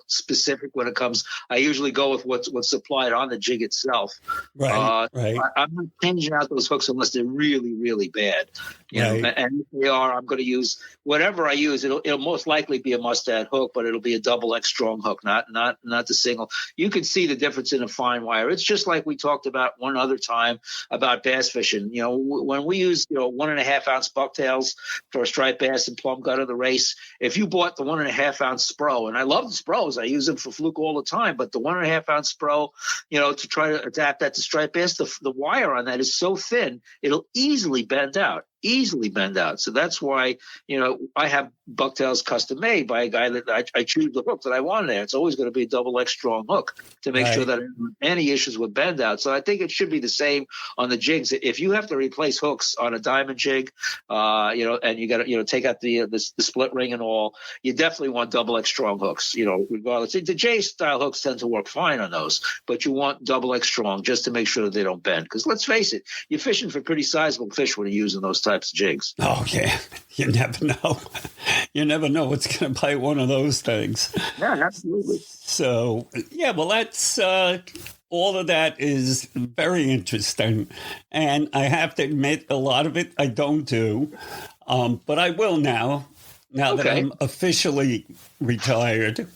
specific when it comes. I usually go with what's supplied on the jig itself. Right. Right. I'm not changing out those hooks unless they're really, really bad. And if they are, I'm going to use whatever I use. It'll most likely be a mustad hook, but it'll be a double X strong hook, not the single. You can see the difference in a fine wire. It's just like we talked about one other time about bass fishing. When we use 1.5 ounce bucktails for a striped bass and plum gut of the race, if you bought the 1.5 ounce Spro, and I love the Spros, I use them for fluke all the time, but the 1.5 ounce Spro, to try to adapt that to striped bass, the wire on that is so thin, it'll easily bend out. So that's why, I have bucktails custom made by a guy that I choose the hook that I want there. It's always going to be a double X strong hook to make sure that I don't have any issues with bend out. So I think it should be the same on the jigs. If you have to replace hooks on a diamond jig, and you got to, take out the split ring and all, you definitely want double X strong hooks, regardless. The J style hooks tend to work fine on those, but you want double X strong just to make sure that they don't bend. Because let's face it, you're fishing for pretty sizable fish when you're using those types of jigs. Oh, yeah. You never know. You never know what's going to bite one of those things. Yeah, absolutely. So, yeah, well, that's all of that is very interesting. And I have to admit, a lot of it I don't do, but I will now that I'm officially retired.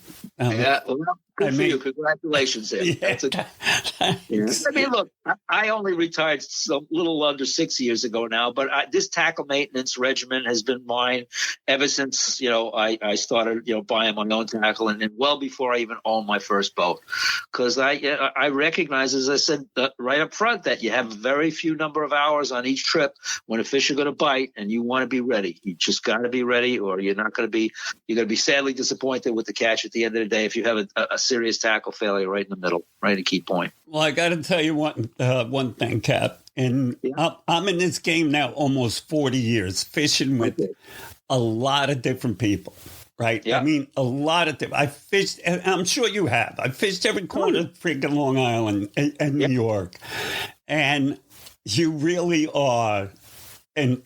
Good for you. Congratulations. Look, I only retired a little under 6 years ago now, but this tackle maintenance regimen has been mine ever since, I started, buying my own tackle and well before I even owned my first boat. Because I recognize, as I said right up front, that you have a very few number of hours on each trip when a fish are going to bite, and you want to be ready. You just got to be ready, or you're going to be sadly disappointed with the catch at the end of the day if you have a serious tackle failure right in the middle, right at key point. Well, I got to tell you one thing, Cap. And I'm in this game now almost 40 years, fishing with a lot of different people, right? Yeah. A lot of I fished, and I'm sure you have. I fished every corner of freaking Long Island and New York. And you really are. And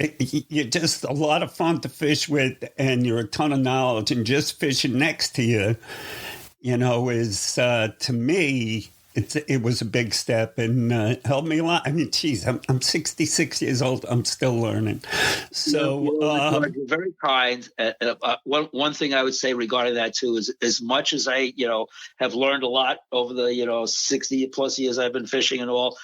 you're just a lot of fun to fish with, and you're a ton of knowledge. And just fishing next to you, is to me, it was a big step and helped me a lot. I'm 66 years old. I'm still learning. So you're very kind. One thing I would say regarding that too is, as much as I have learned a lot over the 60 plus years I've been fishing and all,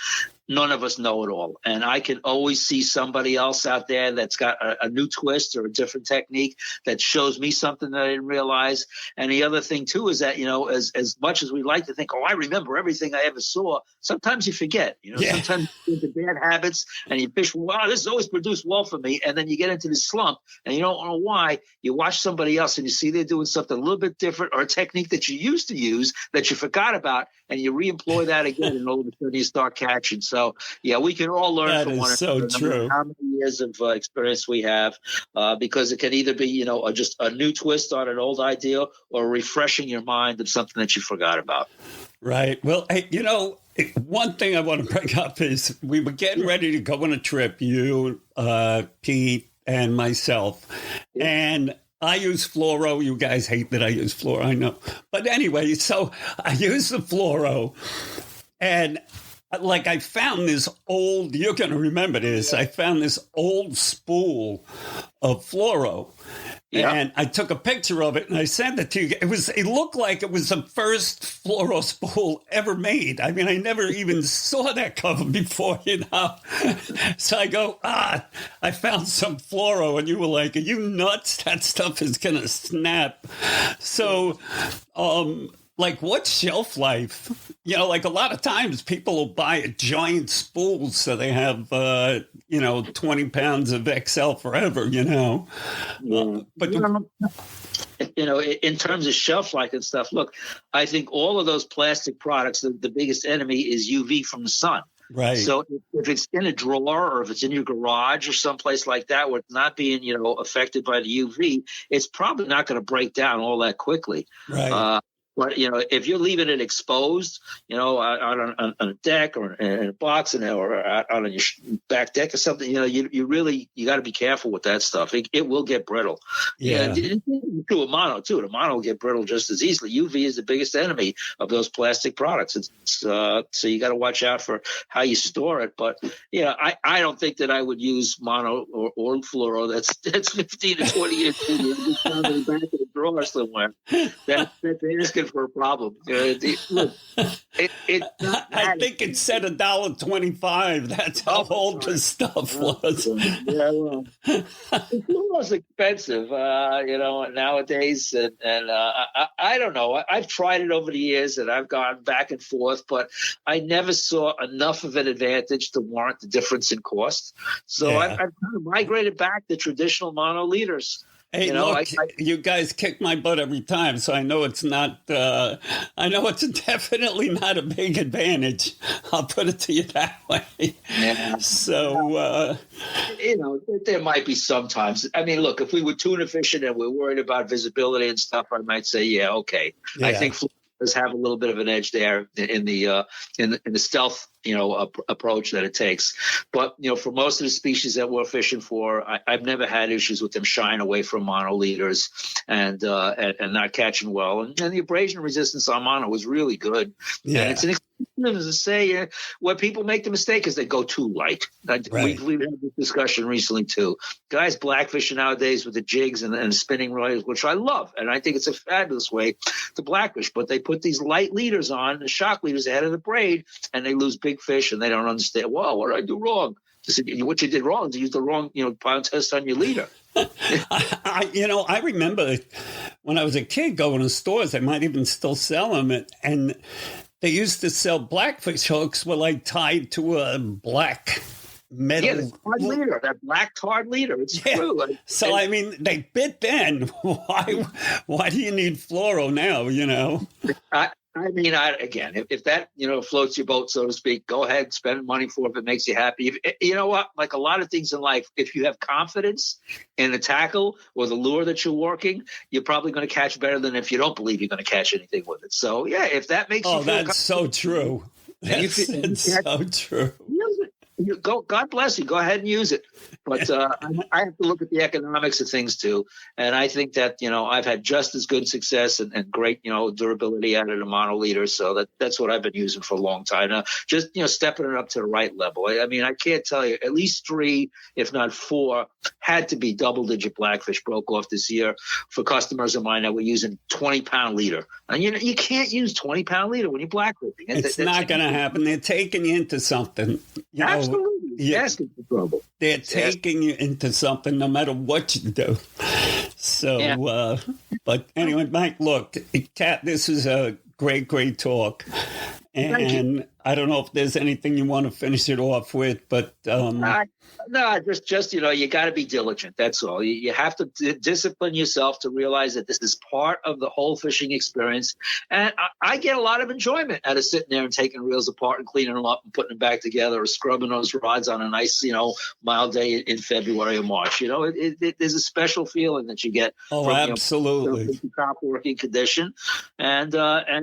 none of us know it all. And I can always see somebody else out there that's got a new twist or a different technique that shows me something that I didn't realize. And the other thing, too, is that, as much as we like to think, I remember everything I ever saw, sometimes you forget. Sometimes you get into bad habits and you fish, wow, this has always produced well for me. And then you get into this slump and you don't know why. You watch somebody else and you see they're doing something a little bit different, or a technique that you used to use that you forgot about, and you re-employ that again, and all of a sudden you start catching. So, yeah, we can all learn from one another. That is so true. How many years of experience we have, because it can either be, just a new twist on an old idea, or refreshing your mind of something that you forgot about. Right. Well, hey, one thing I want to bring up is we were getting ready to go on a trip, you, Pete, and myself, and I use fluoro. You guys hate that I use fluoro, I know. But anyway, so I use the fluoro, and I found this old, you're going to remember this, I found this old spool of fluoro. Yeah. And I took a picture of it and I sent it to you. It looked like it was the first fluoro spool ever made. I mean, I never even saw that cover before, So I go, I found some fluoro, and you were like, are you nuts? That stuff is going to snap. So, what's shelf life? A lot of times people will buy a giant spool so they have, 20 pounds of XL forever, But in terms of shelf life and stuff, look, I think all of those plastic products, the biggest enemy is UV from the sun. Right. So if it's in a drawer, or if it's in your garage or someplace like that where it's not being, affected by the UV, it's probably not going to break down all that quickly. Right. But, if you're leaving it exposed, on a deck or in a box or out on your back deck or something, you got to be careful with that stuff. It will get brittle. Yeah. To a mono, too. The mono will get brittle just as easily. UV is the biggest enemy of those plastic products. So you got to watch out for how you store it. But, I don't think that I would use mono or fluoro that's 15 to 20 years old. It's down in the back of the drawer somewhere. That's asking for a problem. It's not I think it said $1.25. That's how old the stuff was. Yeah, well, it's almost expensive, nowadays, and I don't know. I've tried it over the years, and I've gone back and forth, but I never saw enough of an advantage to warrant the difference in cost. So I've kind of migrated back to traditional mono liters. Hey, you guys kick my butt every time, so I know it's not. I know it's definitely not a big advantage. I'll put it to you that way. Yeah. So, there might be sometimes. I mean, look, if we were tuna fishing and we're worried about visibility and stuff, I might say, yeah, okay. Yeah. I think does have a little bit of an edge there in the stealth approach that it takes. But for most of the species that we're fishing for, I've never had issues with them shying away from mono leaders and not catching well. And the abrasion resistance on mono was really good. Yeah. And it's an as to say where people make the mistake is they go too light. Right. We've had this discussion recently too. Guys blackfishing nowadays with the jigs and spinning rollers, which I love, and I think it's a fabulous way to blackfish. But they put these light leaders on, the shock leaders ahead of the braid, and they lose big fish, and they don't understand. Whoa, what did I do wrong? What you did wrong is you used the wrong pound test on your leader. I remember when I was a kid going to stores, they might even still sell them, and they used to sell blackfish hooks were tied to a black metal. Yeah, the tarred leader, that black tarred leader. It's true. So, they bit then. Why do you need fluoro now, Again, if that, floats your boat, so to speak, go ahead, spend money for it if it makes you happy. You know what? Like a lot of things in life, if you have confidence in the tackle or the lure that you're working, you're probably going to catch better than if you don't believe you're going to catch anything with it. So, yeah, if that makes you feel that's so true. That's so true. God bless you. Go ahead and use it. But I have to look at the economics of things too. And I think that, I've had just as good success and great, durability out of the monoliter. So that's what I've been using for a long time now. Just, stepping it up to the right level. I mean, I can't tell you, at least 3, if not 4, had to be double-digit blackfish broke off this year for customers of mine that were using 20-pound leader. And you can't use 20-pound leader when you're blackfishing. It's not going to happen. They're taking you into something. Absolutely. Yeah, asking for trouble. They're taking you into something no matter what you do. So, but anyway, Mike, look, Capt, this is a great talk. And I don't know if there's anything you want to finish it off with, but no, just you got to be diligent. That's all. You have to discipline yourself to realize that this is part of the whole fishing experience. And I get a lot of enjoyment out of sitting there and taking reels apart and cleaning them up and putting them back together, or scrubbing those rods on a nice, mild day in February or March. There's a special feeling that you get. Oh, from, absolutely. Top working condition, and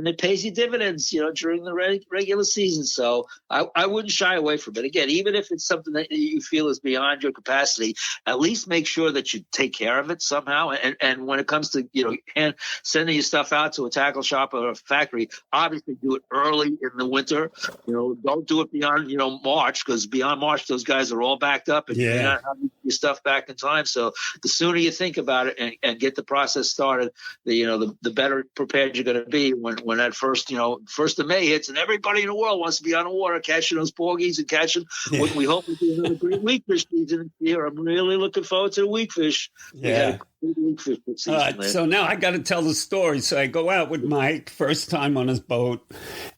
it pays you dividends, during the regular season. So I wouldn't shy away from it. Again, even if it's something that you feel is beyond your capacity, at least make sure that you take care of it somehow. And when it comes to, sending your stuff out to a tackle shop or a factory, obviously do it early in the winter. Don't do it beyond, March, because beyond March, those guys are all backed up and you're not having your stuff back in time. So the sooner you think about it and get the process started, the better prepared you're going to be when that first of May hits and everybody in the world wants to be on the water catching those porgies and catching what we hope will be another great weakfish season this year. I'm really looking forward to the weakfish. Yeah. So now I got to tell the story. So I go out with Mike, first time on his boat,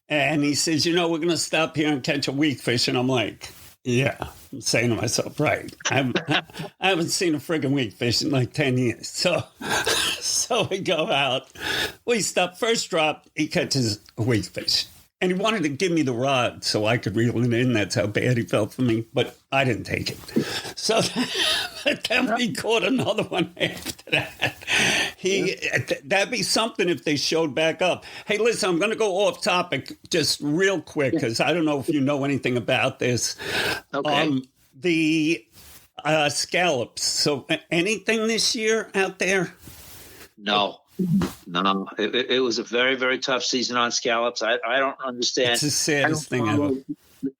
and he says, we're going to stop here and catch a weakfish. And I'm like, yeah. I'm saying to myself, right. I haven't seen a friggin' weakfish in like 10 years. So we go out. We stop. First drop, he catches a weakfish. And he wanted to give me the rod so I could reel it in. That's how bad he felt for me. But I didn't take it. So then we caught another one after that. That'd be something if they showed back up. Hey, listen, I'm going to go off topic just real quick because I don't know if you know anything about this. Okay. The scallops. So anything this year out there? No, it was a very, very tough season on scallops. I don't understand. It's the saddest thing ever.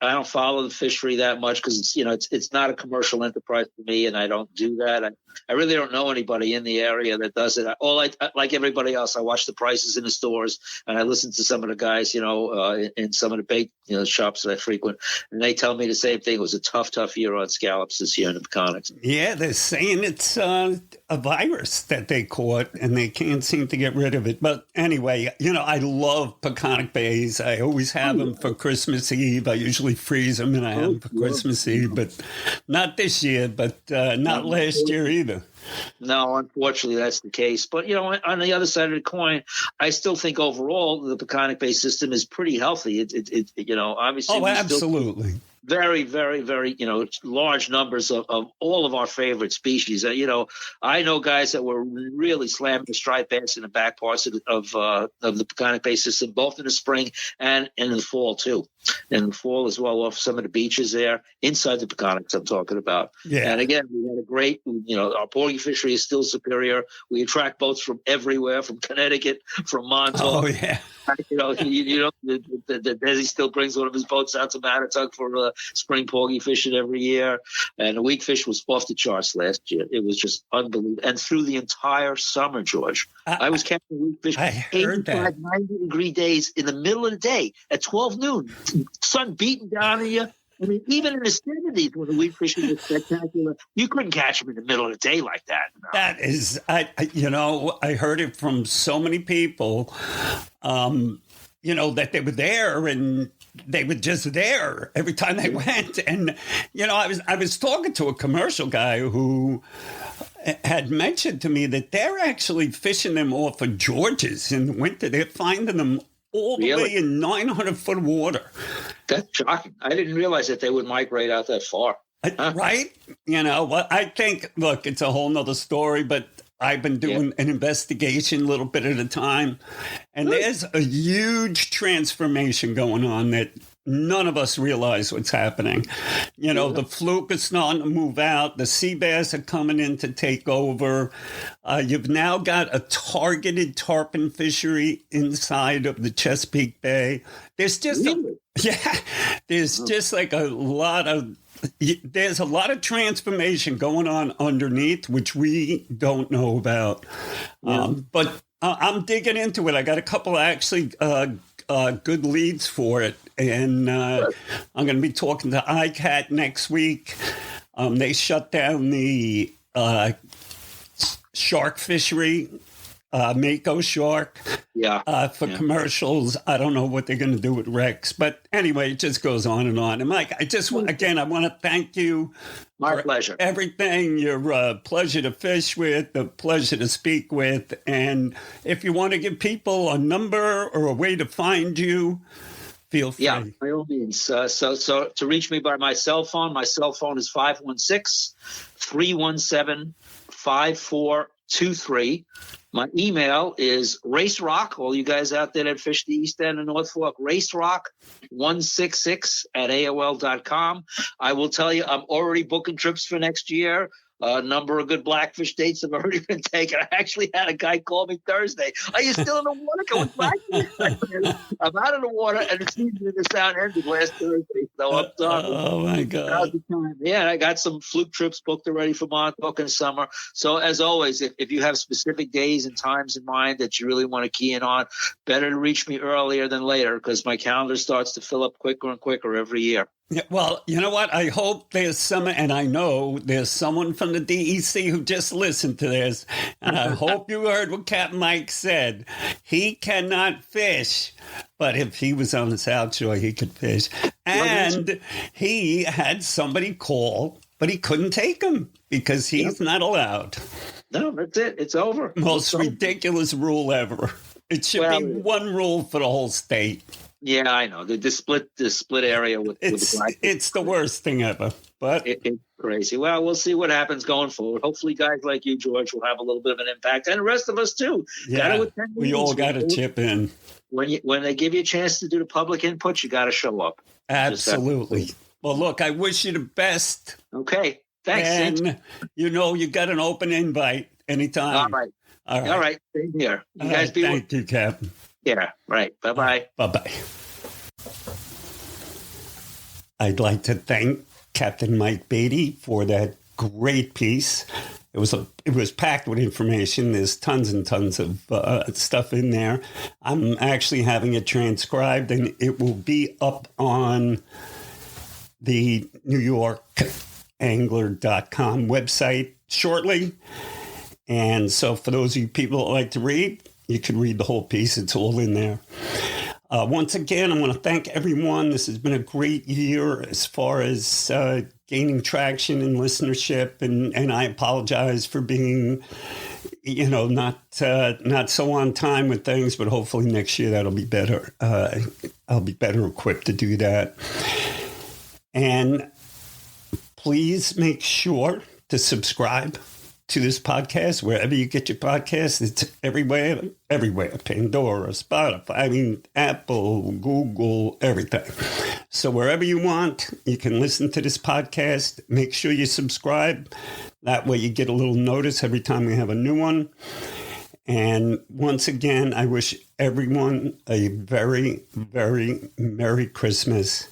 I don't follow the fishery that much because it's not a commercial enterprise for me, and I don't do that. I really don't know anybody in the area that does it. Like everybody else, I watch the prices in the stores, and I listen to some of the guys, in some of the bait shops that I frequent, and they tell me the same thing. It was a tough year on scallops this year in the Peconics. Yeah, they're saying it's a virus that they caught, and they can't seem to get rid of it. But anyway, I love Peconic bays. I always have them for Christmas Eve. I usually freeze them, and I have them for Christmas Eve, but not this year, but not last year either. No, unfortunately, that's the case. But, on the other side of the coin, I still think overall the Peconic Bay system is pretty healthy. Obviously. Oh, absolutely. Very, very, very, large numbers of all of our favorite species. I know guys that were really slamming the striped bass in the back parts of the Peconic Bay system, both in the spring and in the fall, too. In the fall as well, off some of the beaches there, inside the Peconics I'm talking about. Yeah. And again, we had a great, our porgy fishery is still superior. We attract boats from everywhere, from Connecticut, from Montauk. Oh, yeah. The Desi still brings one of his boats out to Mattatuck for spring porgy fishing every year. And the weakfish was off the charts last year. It was just unbelievable. And through the entire summer, George, I was catching weakfish 85, 90-degree days in the middle of the day at 12 noon. Sun beating down on you. I mean, even in the 70s when the weed fishing was spectacular, you couldn't catch them in the middle of the day like that. No. That is, I heard it from so many people, that they were there and they were just there every time they went. And, I was talking to a commercial guy who had mentioned to me that they're actually fishing them off of Georges in the winter. They're finding them all the way in 900-foot water. That's shocking. I didn't realize that they would migrate out that far. Right? I think, look, it's a whole nother story, but I've been doing an investigation a little bit at a time, and there's a huge transformation going on that none of us realize what's happening. You know, the fluke is starting to move out. The sea bass are coming in to take over. You've now got a targeted tarpon fishery inside of the Chesapeake Bay. There's just just like there's a lot of transformation going on underneath, which we don't know about. But I'm digging into it. I got a couple actually good leads for it. And I'm going to be talking to Capt next week. They shut down the shark fishery, Mako shark, for commercials. I don't know what they're going to do with Rex. But anyway, it just goes on and on. And Mike, I want to thank you. My pleasure. Everything. You're a pleasure to fish with, a pleasure to speak with. And if you want to give people a number or a way to find you, feel free. Yeah, by all means. So to reach me by my cell phone is 516-317-5423. My email is racerock, all you guys out there that fish the East End and North Fork, racerock166@AOL.com. I will tell you, I'm already booking trips for next year. A number of good blackfish dates have already been taken. I actually had a guy call me Thursday. Are you still in the water going blackfish? I'm out of the water, and the season in the Sound ended last Thursday. So I'm done. Oh, my God. Yeah, I got some fluke trips booked already for Montauk and summer. So as always, if you have specific days and times in mind that you really want to key in on, better to reach me earlier than later because my calendar starts to fill up quicker and quicker every year. Yeah, well, you know what? I hope there's someone, and I know there's someone from the DEC who just listened to this, and I hope you heard what Capt Mike said. He cannot fish, but if he was on the South Shore, he could fish. And he had somebody call, but he couldn't take him because he's not allowed. No, that's it. It's over. Most ridiculous rule ever. It should be one rule for the whole state. Yeah, I know. The split area with the black. It's the worst thing ever. But it's crazy. Well, we'll see what happens going forward. Hopefully guys like you, George, will have a little bit of an impact. And the rest of us too. Yeah, we all got to chip in. When they give you a chance to do the public input, you got to show up. Absolutely. Well, look, I wish you the best. Okay. Thanks. And you got an open invite anytime. All right. Same here. You guys be Thank you, Capt. Yeah, right. Bye-bye. Bye-bye. I'd like to thank Captain Mike Bady for that great piece. It was packed with information. There's tons and tons of stuff in there. I'm actually having it transcribed, and it will be up on the NewYorkAngler.com website shortly. And so for those of you people that like to read, you can read the whole piece. It's all in there. Once again, I want to thank everyone. This has been a great year as far as gaining traction and listenership. And I apologize for being, not so on time with things. But hopefully next year that'll be better. I'll be better equipped to do that. And please make sure to subscribe to this podcast, wherever you get your podcasts. It's everywhere, Pandora, Spotify, Apple, Google, everything. So wherever you want, you can listen to this podcast. Make sure you subscribe. That way you get a little notice every time we have a new one. And once again, I wish everyone a very, very Merry Christmas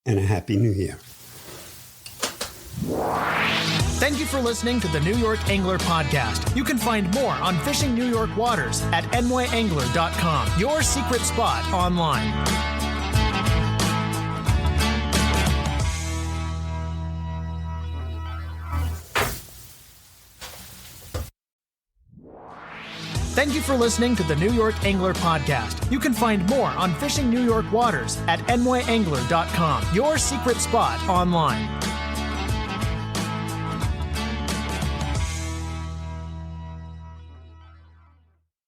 and a Happy New Year. Thank you for listening to the New York Angler Podcast. You can find more on fishing New York waters at nyangler.com, your secret spot online. Thank you for listening to the New York Angler Podcast. You can find more on fishing New York waters at nyangler.com, your secret spot online.